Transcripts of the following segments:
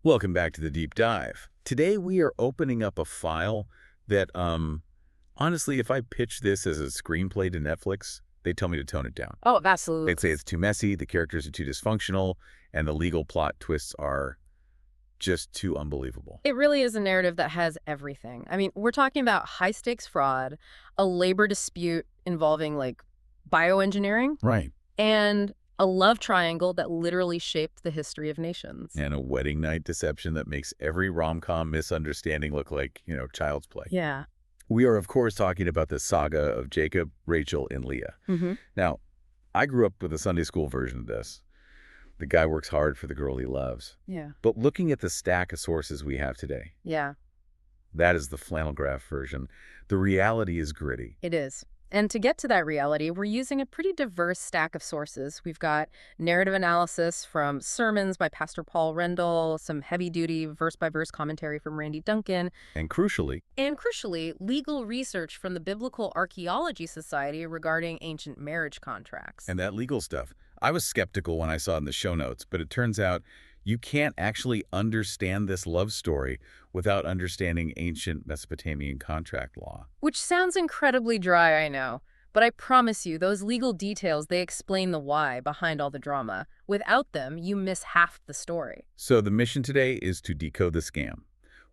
Welcome back to the Deep Dive. Today we are opening up a file that, honestly, if I pitch this as a screenplay to Netflix, they tell me to tone it down. Oh, absolutely. They'd say it's too messy, the characters are too dysfunctional, and the legal plot twists are just too unbelievable. It really is a narrative that has everything. I mean, we're talking about high-stakes fraud, a labor dispute involving, like, bioengineering, Right. and a love triangle that literally shaped the history of nations. And a wedding night deception that makes every rom-com misunderstanding look like, child's play. Yeah. We are, of course, talking about the saga of Jacob, Rachel, and Leah. Mm-hmm. Now, I grew up with a Sunday school version of this. The guy works hard for the girl he loves. Yeah. But looking at the stack of sources we have today, Yeah. that is the flannel graph version. The reality is gritty. It is. And to get to that reality, we're using a pretty diverse stack of sources. We've got narrative analysis from sermons by Pastor Paul Rendell, some heavy-duty verse-by-verse commentary from Randy Duncan, And crucially, legal research from the Biblical Archaeology Society regarding ancient marriage contracts. and that legal stuff, I was skeptical when I saw it in the show notes, but it turns out you can't actually understand this love story without understanding ancient Mesopotamian contract law. Which sounds incredibly dry, I know. But I promise you, those legal details, they explain the why behind all the drama. Without them, you miss half the story. So the mission today is to decode the scam.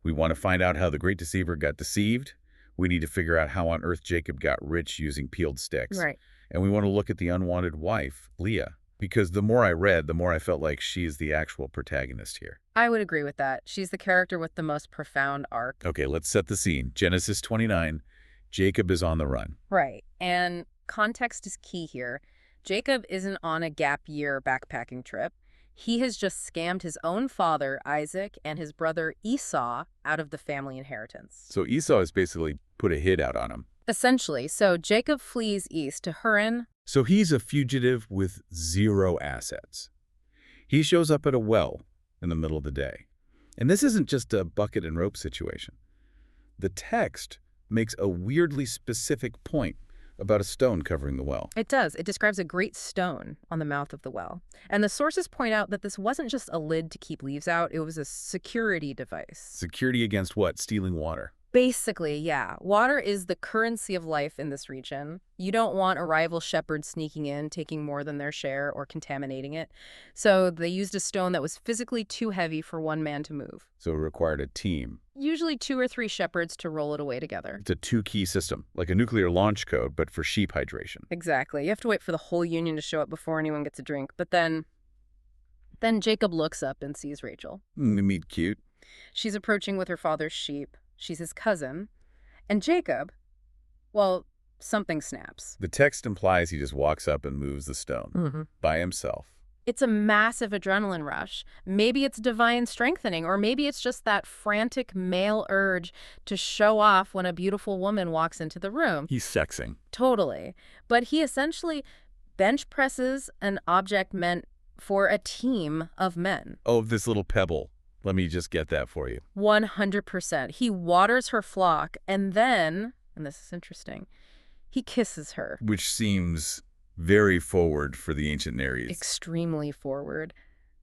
We want to find out how the great deceiver got deceived. We need to figure out how on earth Jacob got rich using peeled sticks. Right. And we want to look at the unwanted wife, Leah, because the more I read, the more I felt like she's the actual protagonist here. I would agree with that. She's the character with the most profound arc. Okay, let's set the scene. Genesis 29, Jacob is on the run. Right. And context is key here. Jacob isn't on a gap year backpacking trip. He has just scammed his own father, Isaac, and his brother Esau out of the family inheritance. So Esau has basically put a hit out on him. Essentially, so Jacob flees east to Haran. So he's a fugitive with zero assets. He shows up at a well in the middle of the day. And this isn't just a bucket and rope situation. The text makes a weirdly specific point about a stone covering the well. It does. It describes a great stone on the mouth of the well. And the sources point out that this wasn't just a lid to keep leaves out. It was a security device. Security against what? Stealing water. Basically, yeah. Water is the currency of life in this region. You don't want a rival shepherd sneaking in, taking more than their share, or contaminating it. So they used a stone that was physically too heavy for one man to move. So it required a team. Usually 2 or 3 shepherds to roll it away together. It's a two-key system, like a nuclear launch code, but for sheep hydration. Exactly. You have to wait for the whole union to show up before anyone gets a drink. But then Jacob looks up and sees Rachel. Meet cute. She's approaching with her father's sheep. She's his cousin. And Jacob, well, something snaps. The text implies he just walks up and moves the stone by himself. It's a massive adrenaline rush. Maybe it's divine strengthening, or maybe it's just that frantic male urge to show off when a beautiful woman walks into the room. He's sexing. Totally. But he essentially bench presses an object meant for a team of men. Oh, this little pebble. Let me just get that for you. 100%. He waters her flock, and then, and this is interesting, he kisses her. Which seems very forward for the ancient Near East. Extremely forward.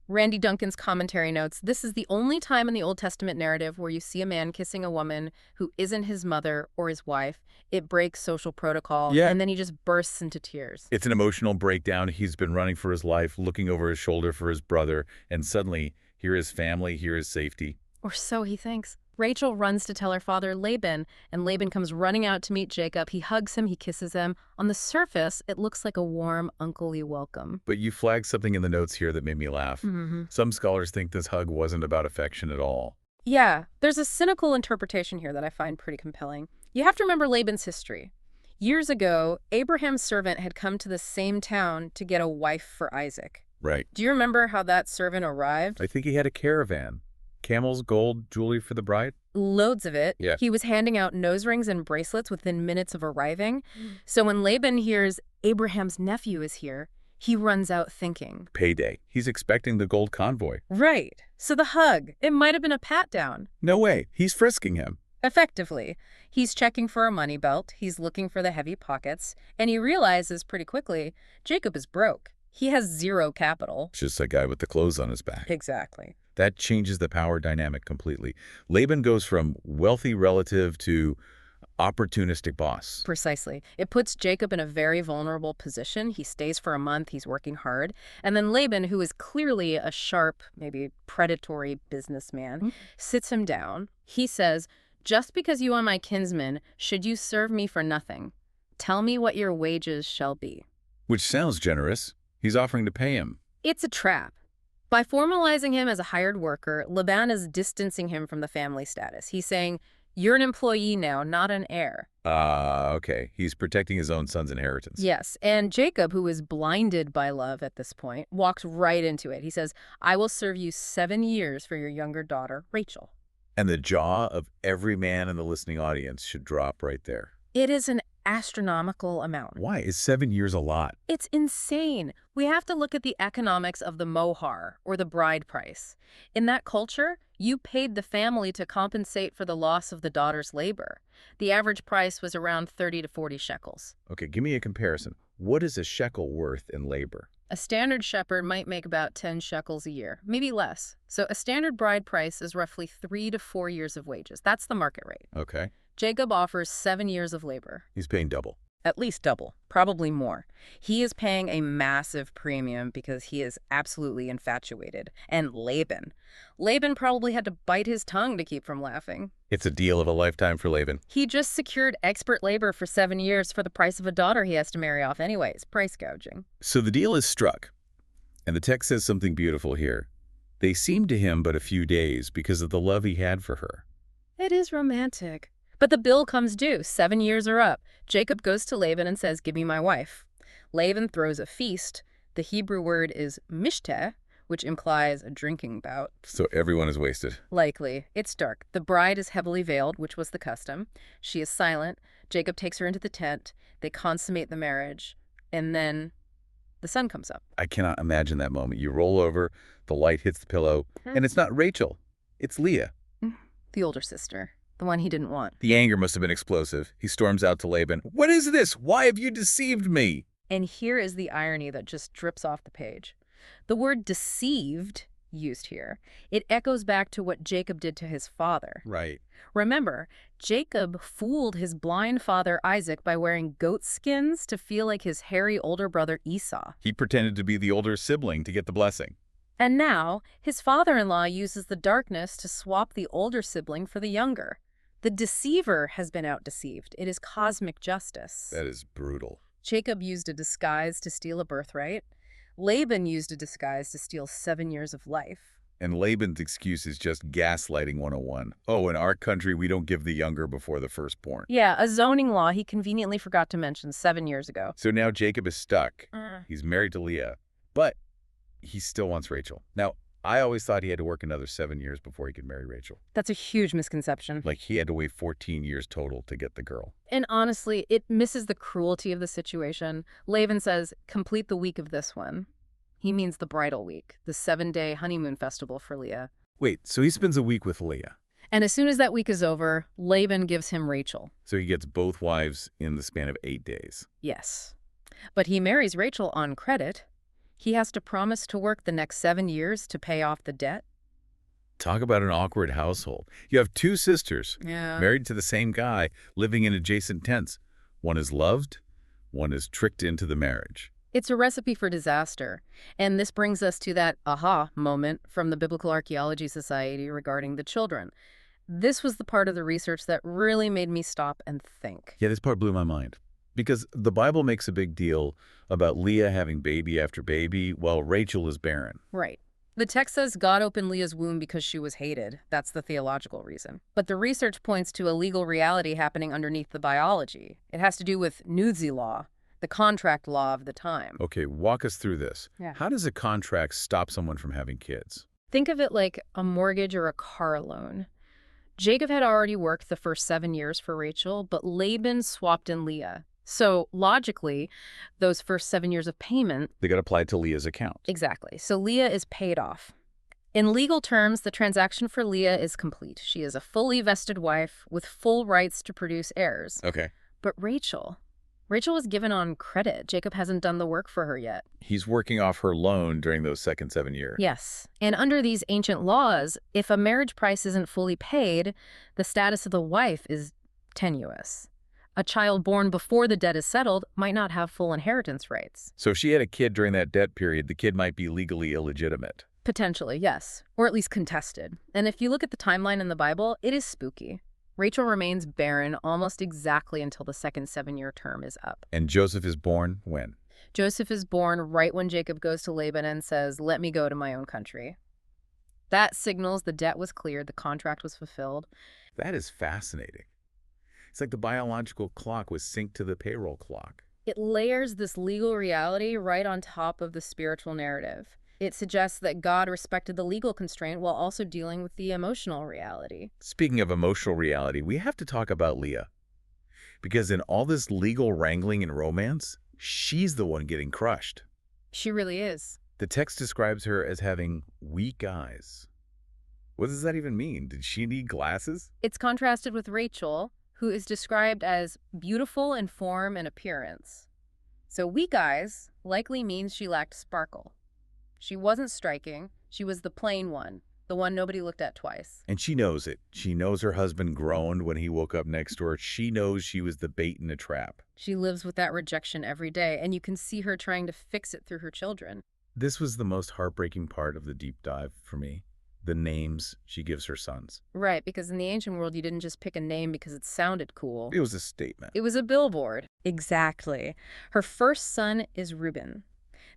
Randy Duncan's commentary notes, this is the only time in the Old Testament narrative where you see a man kissing a woman who isn't his mother or his wife. It breaks social protocol, and then he just bursts into tears. It's an emotional breakdown. He's been running for his life, looking over his shoulder for his brother, and suddenly, here is family, here is safety. Or so he thinks. Rachel runs to tell her father, Laban, and Laban comes running out to meet Jacob. He hugs him, he kisses him. On the surface, it looks like a warm, unclely welcome. But you flagged something in the notes here that made me laugh. Some scholars think this hug wasn't about affection at all. Yeah, there's a cynical interpretation here that I find pretty compelling. You have to remember Laban's history. Years ago, Abraham's servant had come to the same town to get a wife for Isaac. Right. Do you remember how that servant arrived? I think he had a caravan. Camels, gold, jewelry for the bride? Loads of it. Yeah. He was handing out nose rings and bracelets within minutes of arriving. So when Laban hears Abraham's nephew is here, he runs out thinking. Payday. He's expecting the gold convoy. Right. So the hug, it might have been a pat down. No way. He's frisking him. Effectively. He's checking for a money belt, he's looking for the heavy pockets, and he realizes pretty quickly Jacob is broke. He has zero capital. Just a guy with the clothes on his back. Exactly. That changes the power dynamic completely. Laban goes from wealthy relative to opportunistic boss. Precisely. It puts Jacob in a very vulnerable position. He stays for a month, he's working hard. And then Laban, who is clearly a sharp, maybe predatory businessman, sits him down. He says, "Just because you are my kinsman, should you serve me for nothing? Tell me what your wages shall be." Which sounds generous. He's offering to pay him. It's a trap. By formalizing him as a hired worker, Laban is distancing him from the family status. He's saying, "You're an employee now, not an heir." Okay. He's protecting his own son's inheritance. Yes, and Jacob, who is blinded by love at this point, walks right into it. He says, "I will serve you 7 years for your younger daughter, Rachel." And the jaw of every man in the listening audience should drop right there. It is an astronomical amount. Why? Is 7 years a lot? It's insane. We have to look at the economics of the mohar, or the bride price. In that culture, you paid the family to compensate for the loss of the daughter's labor. The average price was around 30 to 40 shekels. Okay, give me a comparison. What is a shekel worth in labor? A standard shepherd might make about 10 shekels a year, maybe less. So a standard bride price is roughly 3 to 4 years of wages. That's the market rate. Okay. Jacob offers 7 years of labor. He's paying double. At least double, probably more. He is paying a massive premium because he is absolutely infatuated. And Laban probably had to bite his tongue to keep from laughing. It's a deal of a lifetime for Laban. He just secured expert labor for 7 years for the price of a daughter he has to marry off anyways. Price gouging. So the deal is struck. And the text says something beautiful here. They seemed to him but a few days because of the love he had for her. It is romantic. But the bill comes due. 7 years are up. Jacob goes to Laban and says, "Give me my wife." Laban throws a feast. The Hebrew word is mishteh, which implies a drinking bout. So everyone is wasted. Likely. It's dark. The bride is heavily veiled, which was the custom. She is silent. Jacob takes her into the tent. They consummate the marriage. And then the sun comes up. I cannot imagine that moment. You roll over, the light hits the pillow, and it's not Rachel. It's Leah. The older sister. The one he didn't want. The anger must have been explosive. He storms out to Laban. "What is this? Why have you deceived me?" And here is the irony that just drips off the page. The word deceived, used here, it echoes back to what Jacob did to his father. Right. Remember, Jacob fooled his blind father Isaac by wearing goat skins to feel like his hairy older brother Esau. He pretended to be the older sibling to get the blessing. And now, his father-in-law uses the darkness to swap the older sibling for the younger. The deceiver has been out-deceived. It is cosmic justice. That is brutal. Jacob used a disguise to steal a birthright. Laban used a disguise to steal 7 years of life. And Laban's excuse is just gaslighting 101. Oh, in our country, we don't give the younger before the firstborn. Yeah, a zoning law he conveniently forgot to mention 7 years ago. So now Jacob is stuck. He's married to Leah, but he still wants Rachel. Now, I always thought he had to work another 7 years before he could marry Rachel. That's a huge misconception. Like he had to wait 14 years total to get the girl. And honestly, it misses the cruelty of the situation. Laban says, "Complete the week of this one." He means the bridal week, the 7-day honeymoon festival for Leah. Wait, so he spends a week with Leah. And as soon as that week is over, Laban gives him Rachel. So he gets both wives in the span of 8 days. Yes. But he marries Rachel on credit. He has to promise to work the next 7 years to pay off the debt. Talk about an awkward household. You have 2 sisters, married to the same guy, living in adjacent tents. One is loved, one is tricked into the marriage. It's a recipe for disaster. And this brings us to that aha moment from the Biblical Archaeology Society regarding the children. This was the part of the research that really made me stop and think. Yeah, this part blew my mind. Because the Bible makes a big deal about Leah having baby after baby while Rachel is barren. Right. The text says God opened Leah's womb because she was hated. That's the theological reason. But the research points to a legal reality happening underneath the biology. It has to do with nudzi law, the contract law of the time. Okay, walk us through this. Yeah. How does a contract stop someone from having kids? Think of it like a mortgage or a car loan. Jacob had already worked the first 7 years for Rachel, but Laban swapped in Leah. So logically, those first 7 years of payment... They got applied to Leah's account. Exactly. So Leah is paid off. In legal terms, the transaction for Leah is complete. She is a fully vested wife with full rights to produce heirs. Okay. But Rachel, Rachel was given on credit. Jacob hasn't done the work for her yet. He's working off her loan during those second 7 years. Yes. And under these ancient laws, if a marriage price isn't fully paid, the status of the wife is tenuous. A child born before the debt is settled might not have full inheritance rights. So if she had a kid during that debt period, the kid might be legally illegitimate. Potentially, yes. Or at least contested. And if you look at the timeline in the Bible, it is spooky. Rachel remains barren almost exactly until the second 7-year term is up. And Joseph is born when? Joseph is born right when Jacob goes to Laban and says, "Let me go to my own country." That signals the debt was cleared, the contract was fulfilled. That is fascinating. It's like the biological clock was synced to the payroll clock. It layers this legal reality right on top of the spiritual narrative. It suggests that God respected the legal constraint while also dealing with the emotional reality. Speaking of emotional reality, we have to talk about Leah. Because in all this legal wrangling and romance, she's the one getting crushed. She really is. The text describes her as having weak eyes. What does that even mean? Did she need glasses? It's contrasted with Rachel, who is described as beautiful in form and appearance. So weak eyes likely means she lacked sparkle. She wasn't striking. She was the plain one, the one nobody looked at twice. And she knows it. She knows her husband groaned when he woke up next to her. She knows she was the bait in a trap. She lives with that rejection every day, and you can see her trying to fix it through her children. This was the most heartbreaking part of the deep dive for me. The names she gives her sons. Right, because in the ancient world, you didn't just pick a name because it sounded cool. It was a statement. It was a billboard. Exactly. Her first son is Reuben.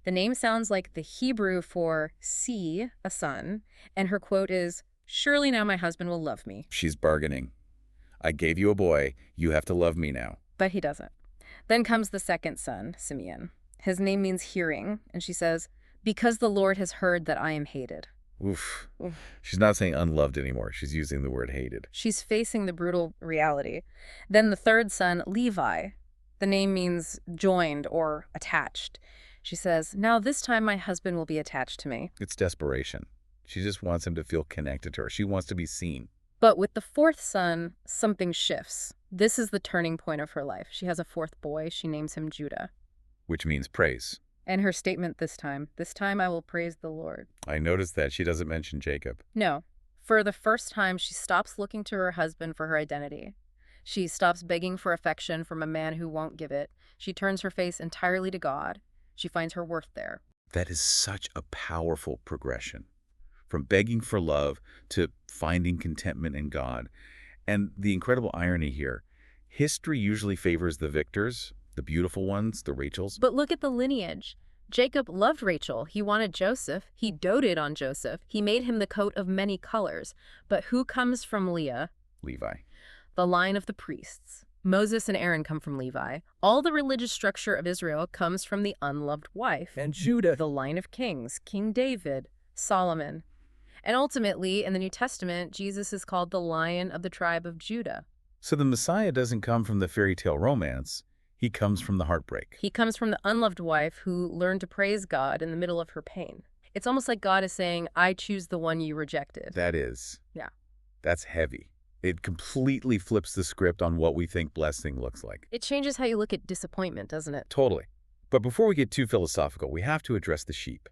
The name sounds like the Hebrew for see, a son, and her quote is, "Surely now my husband will love me." She's bargaining. I gave you a boy. You have to love me now. But he doesn't. Then comes the second son, Simeon. His name means hearing, and she says, "Because the Lord has heard that I am hated." Oof. She's not saying unloved anymore. She's using the word hated. She's facing the brutal reality. Then the third son, Levi. The name means joined or attached. She says, "Now this time my husband will be attached to me." It's desperation. She just wants him to feel connected to her. She wants to be seen. But with the fourth son, something shifts. This is the turning point of her life. She has a fourth boy. She names him Judah. Which means praise. And her statement this time I will praise the Lord. I noticed that she doesn't mention Jacob. No. For the first time, she stops looking to her husband for her identity. She stops begging for affection from a man who won't give it. She turns her face entirely to God. She finds her worth there. That is such a powerful progression. From begging for love to finding contentment in God. And the incredible irony here, history usually favors the victors, the beautiful ones, the Rachels. But look at the lineage. Jacob loved Rachel. He wanted Joseph. He doted on Joseph. He made him the coat of many colors. But who comes from Leah? Levi. The line of the priests. Moses and Aaron come from Levi. All the religious structure of Israel comes from the unloved wife. And Judah. The line of kings. King David, Solomon. And ultimately, in the New Testament, Jesus is called the Lion of the tribe of Judah. So the Messiah doesn't come from the fairy tale romance. He comes from the heartbreak. He comes from the unloved wife who learned to praise God in the middle of her pain. It's almost like God is saying, "I choose the one you rejected." That is. Yeah. That's heavy. It completely flips the script on what we think blessing looks like. It changes how you look at disappointment, doesn't it? Totally. But before we get too philosophical, we have to address the sheep.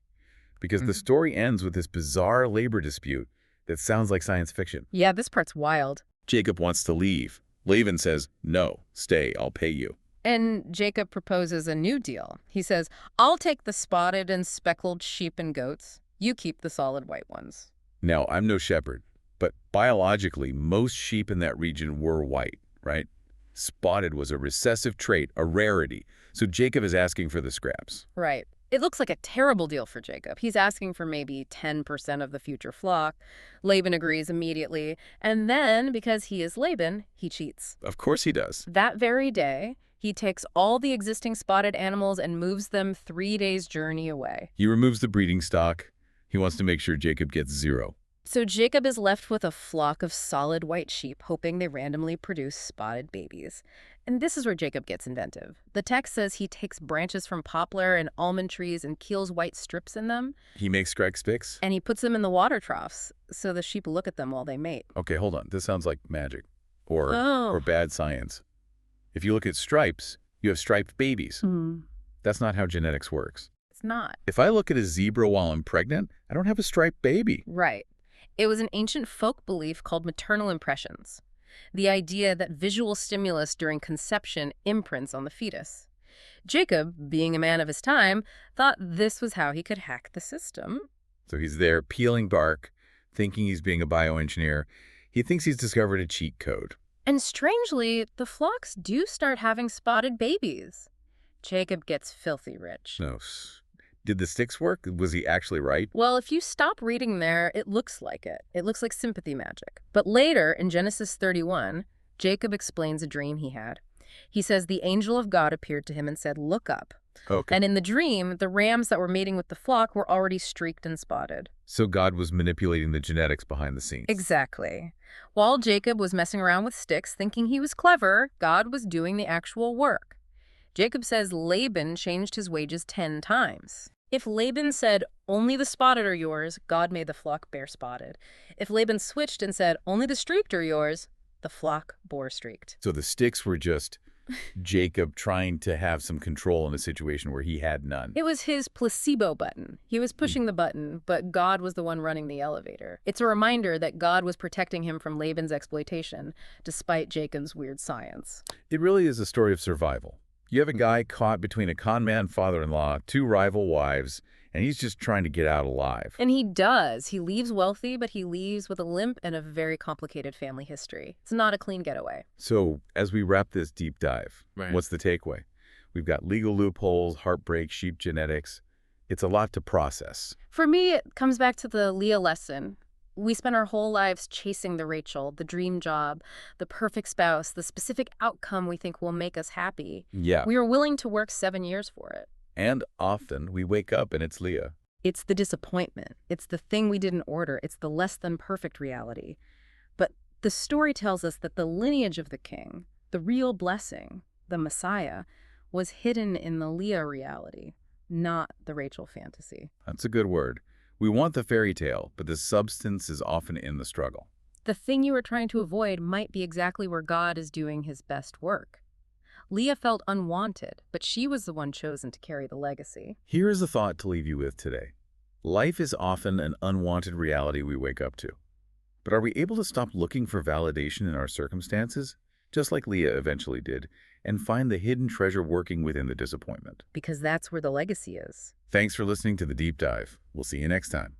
Because the story ends with this bizarre labor dispute that sounds like science fiction. Yeah, this part's wild. Jacob wants to leave. Laban says, "No, stay, I'll pay you." And Jacob proposes a new deal. He says, "I'll take the spotted and speckled sheep and goats. You keep the solid white ones." Now, I'm no shepherd, but biologically, most sheep in that region were white, right? Spotted was a recessive trait, a rarity. So Jacob is asking for the scraps. Right. It looks like a terrible deal for Jacob. He's asking for maybe 10% of the future flock. Laban agrees immediately. And then, because he is Laban, he cheats. Of course he does. That very day, he takes all the existing spotted animals and moves them 3 days' journey away. He removes the breeding stock. He wants to make sure Jacob gets zero. So Jacob is left with a flock of solid white sheep, hoping they randomly produce spotted babies. And this is where Jacob gets inventive. The text says he takes branches from poplar and almond trees and keels white strips in them. He makes Greg Spix? And he puts them in the water troughs, so the sheep look at them while they mate. Okay, hold on. This sounds like magic or bad science. If you look at stripes, you have striped babies. Hmm. That's not how genetics works. It's not. If I look at a zebra while I'm pregnant, I don't have a striped baby. Right. It was an ancient folk belief called maternal impressions, the idea that visual stimulus during conception imprints on the fetus. Jacob, being a man of his time, thought this was how he could hack the system. So he's there peeling bark, thinking he's being a bioengineer. He thinks he's discovered a cheat code. And strangely, the flocks do start having spotted babies. Jacob gets filthy rich. No. Did the sticks work? Was he actually right? Well, if you stop reading there, it looks like it. It looks like sympathy magic. But later, in Genesis 31, Jacob explains a dream he had. He says the angel of God appeared to him and said, "Look up." Okay. And in the dream, the rams that were mating with the flock were already streaked and spotted. So God was manipulating the genetics behind the scenes. Exactly. While Jacob was messing around with sticks, thinking he was clever, God was doing the actual work. Jacob says Laban changed his wages 10 times. If Laban said, "Only the spotted are yours," God made the flock bear spotted. If Laban switched and said, "Only the streaked are yours," the flock bore streaked. So the sticks were just Jacob trying to have some control in a situation where he had none. It was his placebo button. He was pushing the button, but God was the one running the elevator. It's a reminder that God was protecting him from Laban's exploitation, despite Jacob's weird science. It really is a story of survival. You have a guy caught between a con man father-in-law, two rival wives, and he's just trying to get out alive. And he does. He leaves wealthy, but he leaves with a limp and a very complicated family history. It's not a clean getaway. So as we wrap this deep dive, Right. what's the takeaway? We've got legal loopholes, heartbreak, sheep genetics. It's a lot to process. For me, it comes back to the Leah lesson. We spend our whole lives chasing the Rachel, the dream job, the perfect spouse, the specific outcome we think will make us happy. Yeah. We are willing to work 7 years for it. And often we wake up and it's Leah. It's the disappointment. It's the thing we didn't order. It's the less than perfect reality. But the story tells us that the lineage of the king, the real blessing, the Messiah, was hidden in the Leah reality, not the Rachel fantasy. That's a good word. We want the fairy tale, but the substance is often in the struggle. The thing you were trying to avoid might be exactly where God is doing his best work. Leah felt unwanted, but she was the one chosen to carry the legacy. Here is a thought to leave you with today. Life is often an unwanted reality we wake up to. But are we able to stop looking for validation in our circumstances, just like Leah eventually did, and find the hidden treasure working within the disappointment? Because that's where the legacy is. Thanks for listening to The Deep Dive. We'll see you next time.